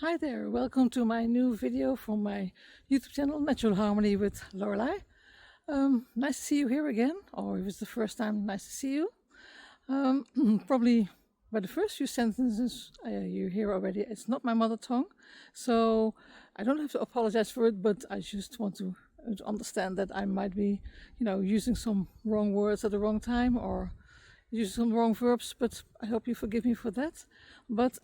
Hi there, welcome to my new video from my YouTube channel, Natural Harmony with Lorelei. Nice to see you here again, or if it's the first time, nice to see you. Probably by the first few sentences you hear already, it's not my mother tongue, so I don't have to apologize for it, but I just want to understand that I might be, using some wrong words at the wrong time, or use some wrong verbs, but I hope you forgive me for that. But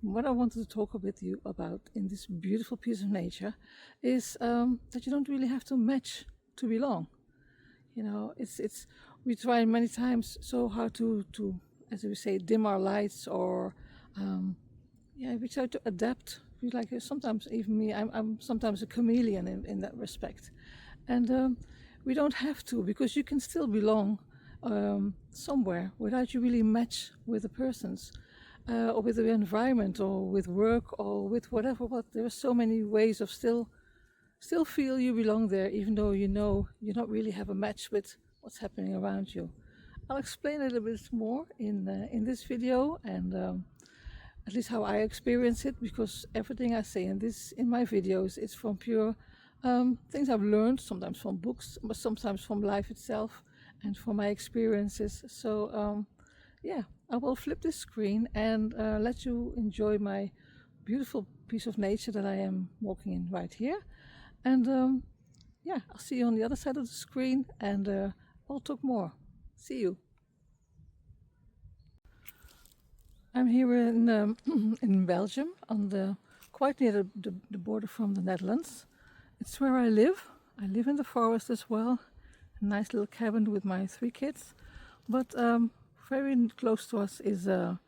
what I wanted to talk with you about in this beautiful piece of nature is that you don't really have to match to belong. It's we try many times so hard to as we say, dim our lights, or we try to adapt. We like sometimes, even me, I'm sometimes a chameleon in that respect, and we don't have to, because you can still belong somewhere without you really match with the persons, or with the environment, or with work, or with whatever. But there are so many ways of still feel you belong there, even though you don't really have a match with what's happening around you. I'll explain a little bit more in this video, and at least how I experience it, because everything I say in my videos is from pure things I've learned, sometimes from books, but sometimes from life itself and from my experiences. So I will flip this screen and let you enjoy my beautiful piece of nature that I am walking in right here. And I'll see you on the other side of the screen, and we'll talk more. See you. I'm here in in Belgium, quite near the border from the Netherlands. It's where I live. I live in the forest as well. A nice little cabin with my 3 kids. But very close to us is a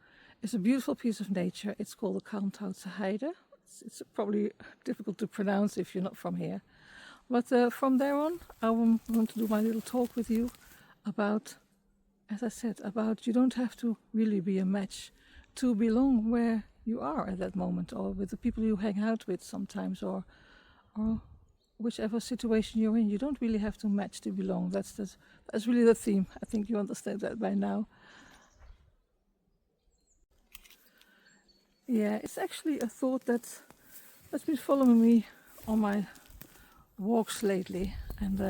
beautiful piece of nature. It's called the Kalmthoutse Heide. It's probably difficult to pronounce if you're not from here. But from there on, I'm going to do my little talk with you about, as I said, about you don't have to really be a match to belong where you are at that moment, or with the people you hang out with sometimes, or whichever situation you're in. You don't really have to match to belong. That's really the theme. I think you understand that by now. Yeah, it's actually a thought that's been following me on my walks lately, and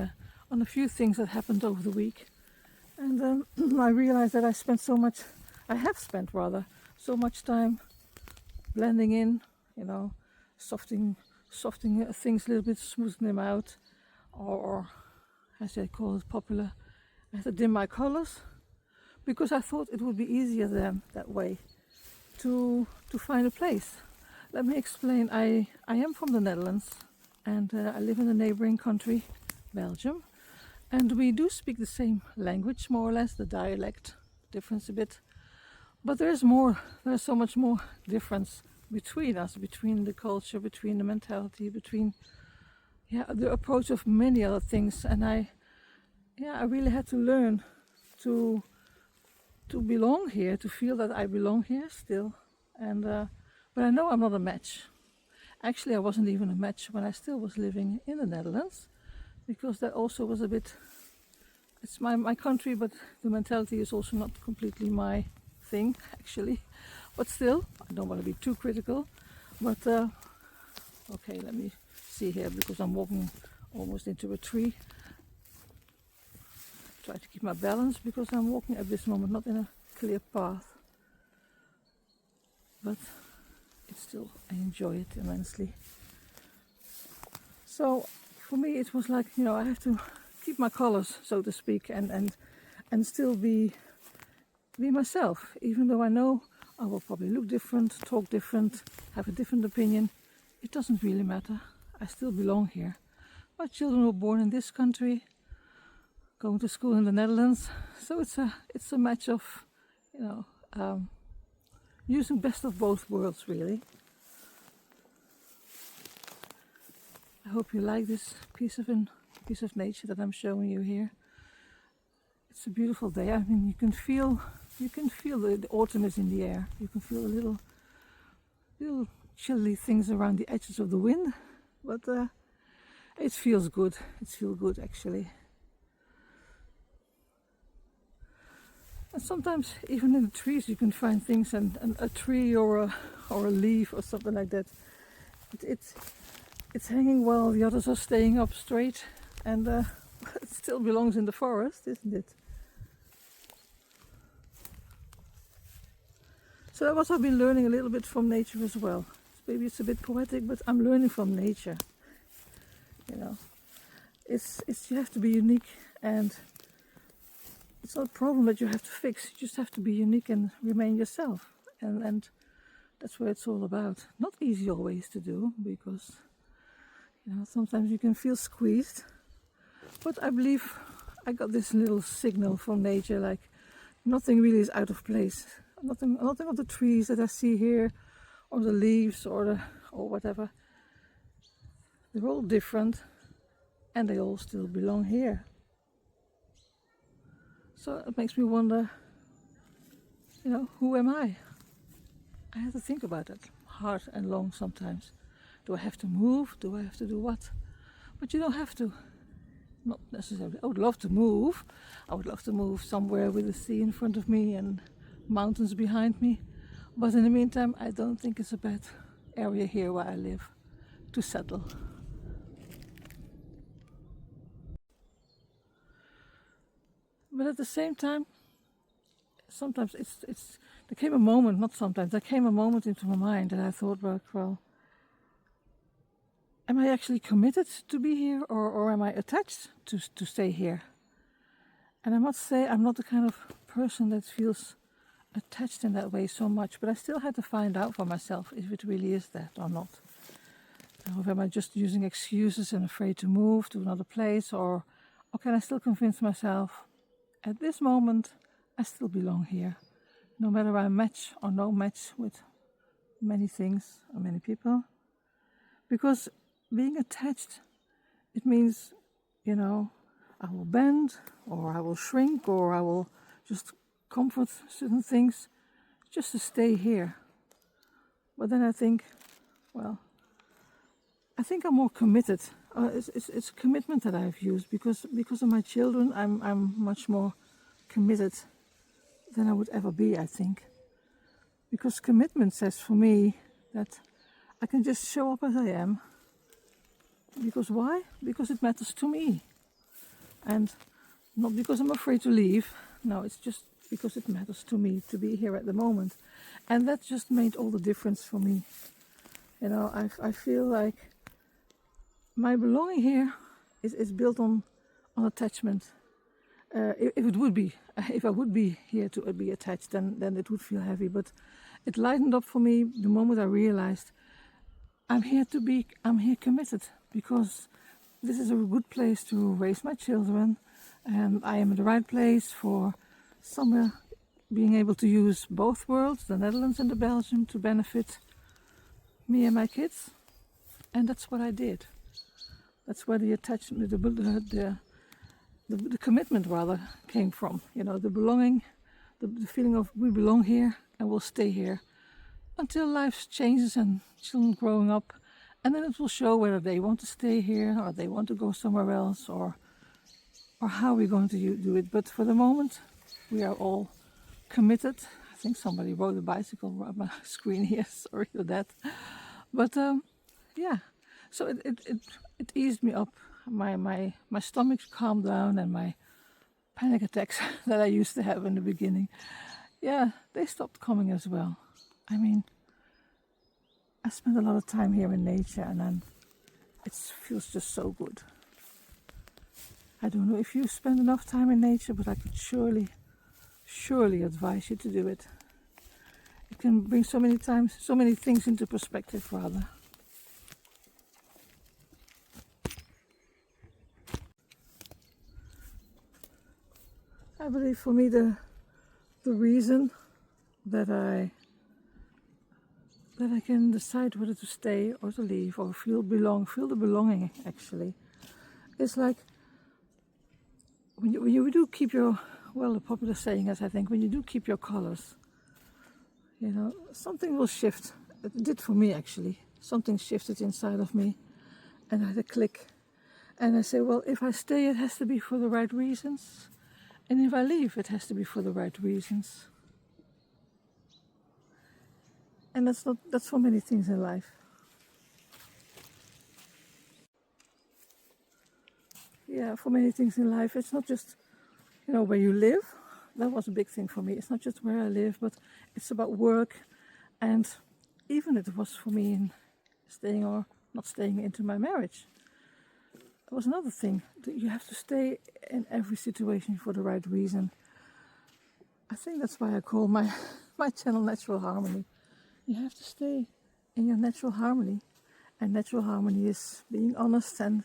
on a few things that happened over the week. And I realized that I have spent so much time blending in, softening things a little bit, smoothing them out, or as they call it popular, I had to dim my colors, because I thought it would be easier then that way to find a place. Let me explain. I am from the Netherlands, and I live in the neighboring country, Belgium, and we do speak the same language, more or less, the dialect difference a bit. But there's so much more difference between us, between the culture, between the mentality, between the approach of many other things. And I really had to learn to belong here, to feel that I belong here still. And but I know I'm not a match. Actually, I wasn't even a match when I still was living in the Netherlands, because that also was a bit, it's my country, but the mentality is also not completely my thing, actually. But still, I don't want to be too critical. But okay, let me see here, because I'm walking almost into a tree. Try to keep my balance, because I'm walking at this moment not in a clear path. But it's still, I enjoy it immensely. So for me it was like, I have to keep my colors, so to speak, and still be myself, even though I know I will probably look different, talk different, have a different opinion. It doesn't really matter. I still belong here. My children were born in this country, going to school in the Netherlands, so it's a match of, using best of both worlds, really. I hope you like this piece of nature that I'm showing you here. It's a beautiful day. I mean, you can feel the autumn is in the air. You can feel the little chilly things around the edges of the wind, but it feels good. It feels good, actually. And sometimes even in the trees you can find things, and a tree or a leaf or something like that. It's hanging while the others are staying up straight, and it still belongs in the forest, isn't it? So that's what I've been learning a little bit from nature as well. Maybe it's a bit poetic, but I'm learning from nature. You know, it's you have to be unique, and it's not a problem that you have to fix. You just have to be unique and remain yourself, and that's what it's all about. Not easy always to do, because sometimes you can feel squeezed. But I believe I got this little signal from nature, like nothing really is out of place. Nothing of the trees that I see here, or the leaves, or whatever. They're all different, and they all still belong here. So it makes me wonder, who am I? I have to think about it hard and long sometimes. Do I have to move? Do I have to do what? But you don't have to. Not necessarily. I would love to move. I would love to move somewhere with the sea in front of me and mountains behind me. But in the meantime, I don't think it's a bad area here where I live to settle. But at the same time, sometimes there came a moment, not sometimes, there came a moment into my mind that I thought, well, am I actually committed to be here, or am I attached to stay here? And I must say, I'm not the kind of person that feels attached in that way so much, but I still had to find out for myself if it really is that or not. Or am I just using excuses and afraid to move to another place, or can I still convince myself, at this moment, I still belong here, no matter I match or no match with many things or many people? Because being attached, it means, I will bend, or I will shrink, or I will just comfort certain things just to stay here. But then I think, I think I'm more committed. It's a commitment that I've used because of my children. I'm much more committed than I would ever be, I think. Because commitment says for me that I can just show up as I am. Because why? Because it matters to me. And not because I'm afraid to leave. No, it's just because it matters to me to be here at the moment. And that just made all the difference for me. I feel like my belonging here is built on attachment. If I would be here to be attached, then it would feel heavy. But it lightened up for me the moment I realized I'm here committed, because this is a good place to raise my children, and I am in the right place for somewhere being able to use both worlds, the Netherlands and the Belgium, to benefit me and my kids. And that's what I did. That's where the attachment, the commitment rather, came from. The belonging, the feeling of we belong here and we'll stay here until life changes and children growing up, and then it will show whether they want to stay here or they want to go somewhere else, or how we're going to do it. But for the moment, we are all committed. I think somebody rode a bicycle on my screen here. Sorry for that. But yeah, so it eased me up. My stomach calmed down, and my panic attacks that I used to have in the beginning, they stopped coming as well. I mean, I spend a lot of time here in nature, and then it feels just so good. I don't know if you spend enough time in nature, but I could surely advise you to do it. It can bring so many things into perspective, rather. I believe for me the reason that I can decide whether to stay or to leave, or feel the belonging actually, is like when you do keep your, the popular saying is, I think, when you do keep your colors, something will shift. It did for me actually. Something shifted inside of me, and I had a click. And I say, well, if I stay, it has to be for the right reasons. And if I leave, it has to be for the right reasons. And that's for many things in life. Yeah, for many things in life, it's not just, where you live. That was a big thing for me. It's not just where I live, but it's about work. And even it was for me in staying or not staying into my marriage. That was another thing. You have to stay in every situation for the right reason. I think that's why I call my channel Natural Harmony. You have to stay in your natural harmony. And natural harmony is being honest and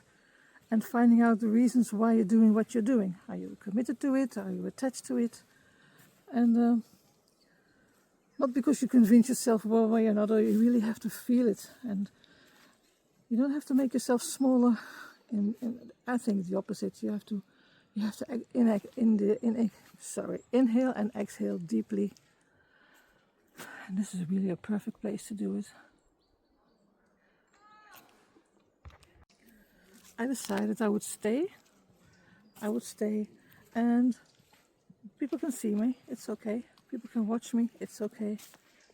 finding out the reasons why you're doing what you're doing. Are you committed to it? Are you attached to it? And not because you convince yourself one way or another, you really have to feel it. And you don't have to make yourself smaller. I think the opposite. You have to inhale and exhale deeply. And this is really a perfect place to do it. I decided I would stay. And people can see me, it's okay. People can watch me, it's okay.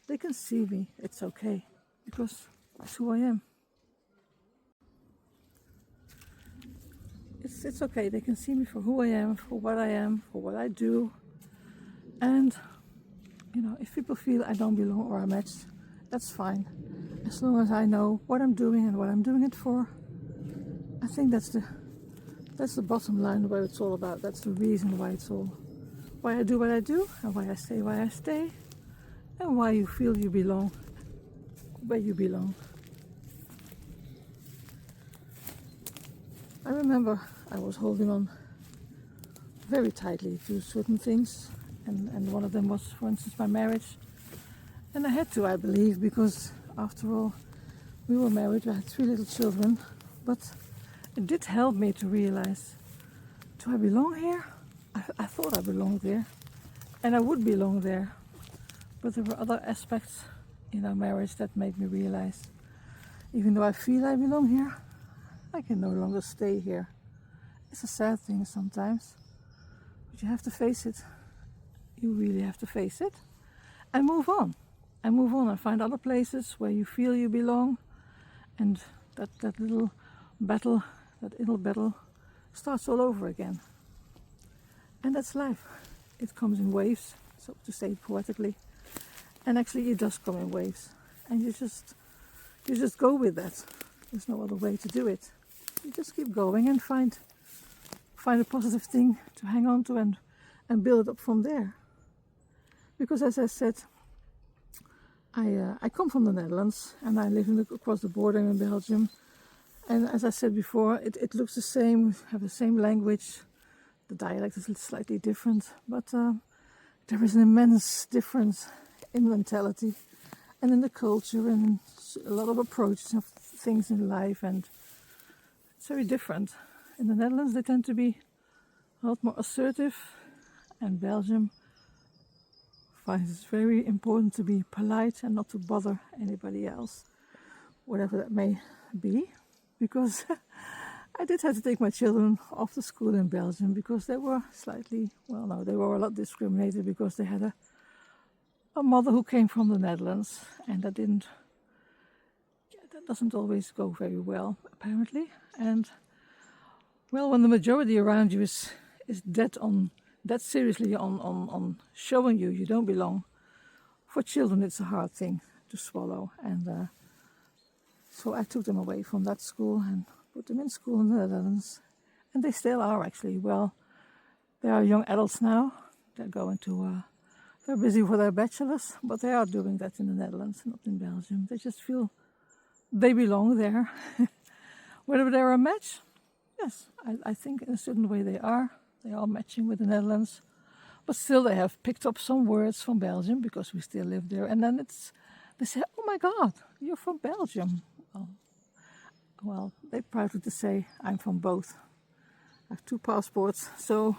They can see me, it's okay. Because that's who I am. It's okay, they can see me for who I am, for what I do. And, if people feel I don't belong or I'm matched, that's fine. As long as I know what I'm doing and what I'm doing it for. I think that's the bottom line, what it's all about. That's the reason why I do what I do, and why I stay, and why you feel you belong where you belong. I remember I was holding on very tightly to certain things, and one of them was, for instance, my marriage. And I had to, I believe, because after all, we were married, we had 3 little children, but it did help me to realize, do I belong here? I thought I belonged there, and I would belong there, but there were other aspects in our marriage that made me realize, even though I feel I belong here, I can no longer stay here. It's a sad thing sometimes, but you have to face it. You really have to face it and move on. And move on and find other places where you feel you belong, and that little battle, that inner battle starts all over again. And that's life. It comes in waves, so to say poetically. And actually it does come in waves. And you just go with that. There's no other way to do it. You just keep going and find a positive thing to hang on to and build it up from there. Because as I said, I come from the Netherlands and I live across the border in Belgium. And as I said before, it looks the same, we have the same language. The dialect is slightly different, but there is an immense difference in mentality and in the culture and a lot of approaches of things in life, and it's very different. In the Netherlands they tend to be a lot more assertive, and Belgium finds it's very important to be polite and not to bother anybody else, whatever that may be, because I did have to take my children off to school in Belgium because they were they were a lot discriminated because they had a mother who came from the Netherlands, and that doesn't always go very well, apparently. And well, when the majority around you is dead seriously on showing you don't belong, for children it's a hard thing to swallow. And so I took them away from that school and put them in school in the Netherlands, and they still are actually. Well, they are young adults now. They're busy with their bachelors, but they are doing that in the Netherlands, not in Belgium. They just feel they belong there. Whether they're a match, yes, I think in a certain way they are. They are matching with the Netherlands, but still they have picked up some words from Belgium because we still live there. And then they say, "Oh my God, you're from Belgium." Well, they proudly to say I'm from both. I have 2 passports, so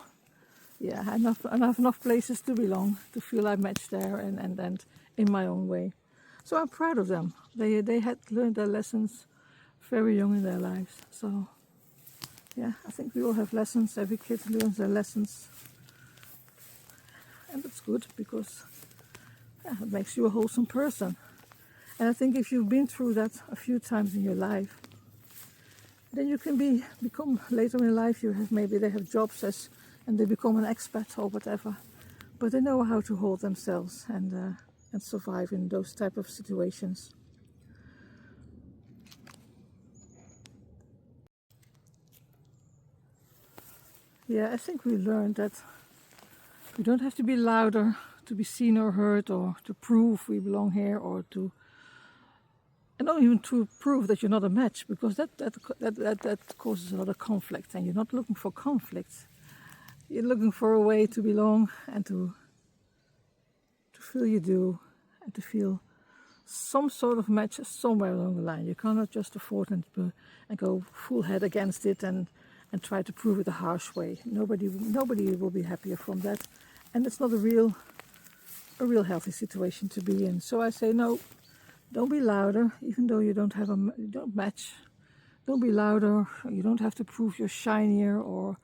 yeah, I have enough places to belong, to feel I match there and in my own way. So I'm proud of them. They had learned their lessons very young in their lives. So yeah, I think we all have lessons. Every kid learns their lessons and that's good because it makes you a wholesome person. And I think if you've been through that a few times in your life, then you can become later in life. Maybe they have jobs and they become an expat or whatever, but they know how to hold themselves and survive in those type of situations. Yeah, I think we learned that we don't have to be louder to be seen or heard, or to prove we belong here, or and not even to prove that you're not a match, because that causes a lot of conflict, and you're not looking for conflict. You're looking for a way to belong and to feel you do, and to feel some sort of match somewhere along the line. You cannot just afford and go full head against it and try to prove it a harsh way. Nobody will be happier from that, and it's not a real healthy situation to be in. So I say no. Don't be louder, even though you don't match. Don't be louder. You don't have to prove you're shinier or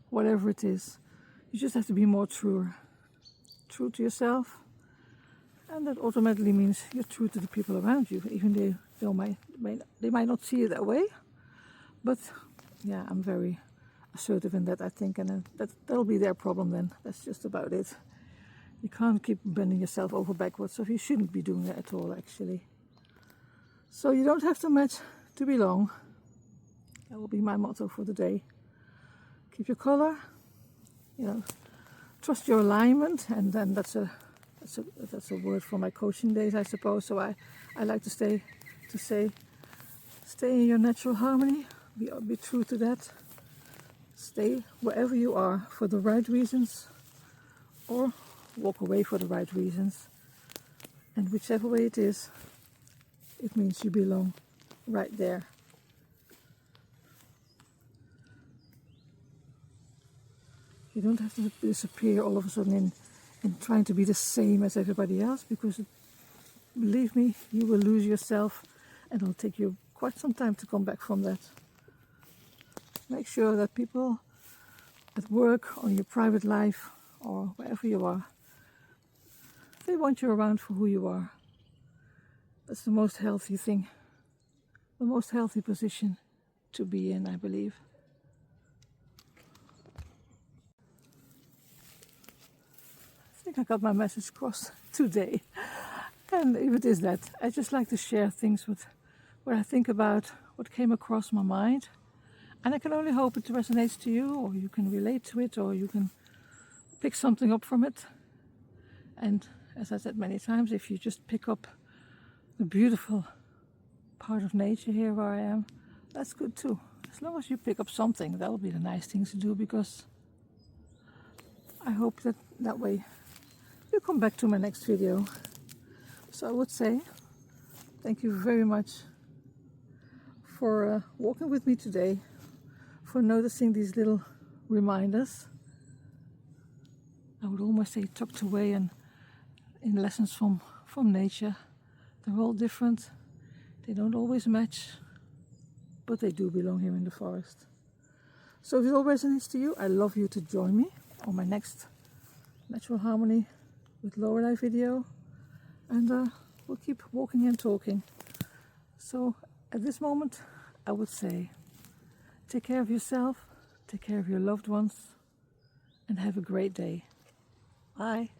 whatever it is. You just have to be more true to yourself, and that automatically means you're true to the people around you, even they might not see it that way. But yeah, I'm very assertive in that, I think, and that'll be their problem then. That's just about it. You can't keep bending yourself over backwards, so you shouldn't be doing that at all, actually. So you don't have to match to belong. That will be my motto for the day. Keep your color, trust your alignment, and then that's a word for my coaching days, I suppose. So I like to say, stay in your natural harmony. Be true to that. Stay wherever you are for the right reasons, or walk away for the right reasons. And whichever way it is, it means you belong right there. You don't have to disappear all of a sudden in trying to be the same as everybody else, because believe me, you will lose yourself, and it'll take you quite some time to come back from that. Make sure that people at work or your private life or wherever you are, they want you around for who you are. That's the most healthy thing, the most healthy position to be in, I believe. I think I got my message across today. And if it is that, I just like to share things with what I think about, what came across my mind. And I can only hope it resonates to you, or you can relate to it, or you can pick something up from it. And as I said many times, if you just pick up the beautiful part of nature here where I am, that's good too. As long as you pick up something, that'll be the nice thing to do, because I hope that way you come back to my next video. So I would say thank you very much for walking with me today, for noticing these little reminders. I would almost say tucked away in lessons from nature. They're all different. They don't always match, but they do belong here in the forest. So if it all resonates to you, I'd love you to join me on my next Natural Harmony with Lorelei video, and we'll keep walking and talking. So at this moment, I would say, take care of yourself, take care of your loved ones, and have a great day. Bye.